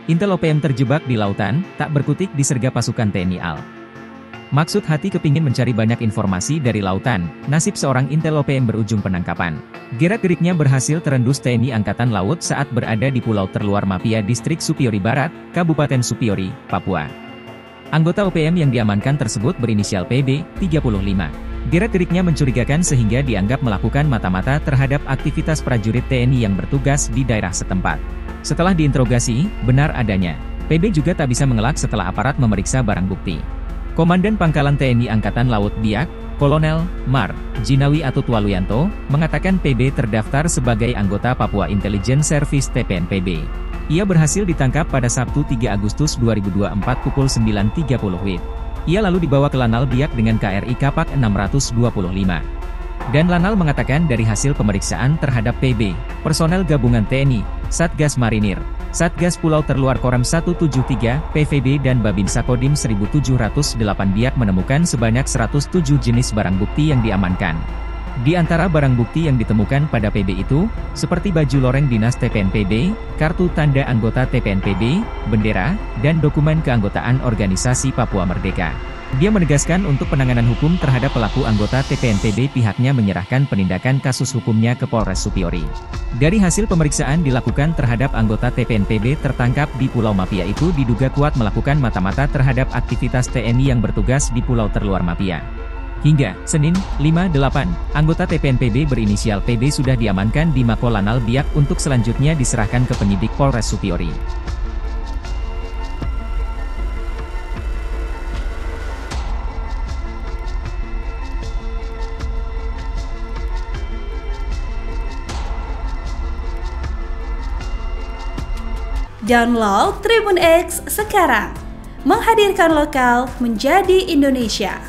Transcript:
Intel OPM terjebak di lautan, tak berkutik disergap pasukan TNI AL. Maksud hati kepingin mencari banyak informasi dari lautan, nasib seorang Intel OPM berujung penangkapan. Gerak-geriknya berhasil terendus TNI Angkatan Laut saat berada di pulau terluar Mapia Distrik Supiori Barat, Kabupaten Supiori, Papua. Anggota OPM yang diamankan tersebut berinisial PB, 35. Gerak-geriknya mencurigakan sehingga dianggap melakukan mata-mata terhadap aktivitas prajurit TNI yang bertugas di daerah setempat. Setelah diinterogasi, benar adanya. PB juga tak bisa mengelak setelah aparat memeriksa barang bukti. Komandan Pangkalan TNI Angkatan Laut Biak, Kolonel Mar Jinawi Atutwaluyanto, mengatakan PB terdaftar sebagai anggota Papua Intelligence Service TPNPB. Ia berhasil ditangkap pada Sabtu 3 Agustus 2024 pukul 9.30 WIB. Ia lalu dibawa ke Lanal Biak dengan KRI Kapak 625. Dan Lanal mengatakan dari hasil pemeriksaan terhadap PB, personel gabungan TNI, Satgas Marinir, Satgas Pulau Terluar Korem 173, PVB dan Babinsa Kodim 1708 Biak menemukan sebanyak 107 jenis barang bukti yang diamankan. Di antara barang bukti yang ditemukan pada PB itu, seperti baju loreng dinas TPNPB, kartu tanda anggota TPNPB, bendera, dan dokumen keanggotaan organisasi Papua Merdeka. Dia menegaskan untuk penanganan hukum terhadap pelaku anggota TPNPB pihaknya menyerahkan penindakan kasus hukumnya ke Polres Supiori. Dari hasil pemeriksaan dilakukan terhadap anggota TPNPB tertangkap di Pulau Mapia itu diduga kuat melakukan mata-mata terhadap aktivitas TNI yang bertugas di Pulau Terluar Mapia. Hingga Senin, 5/8, anggota TPNPB berinisial PB sudah diamankan di Mako Lanal Biak untuk selanjutnya diserahkan ke penyidik Polres Supiori. Download Tribun X sekarang, menghadirkan lokal menjadi Indonesia.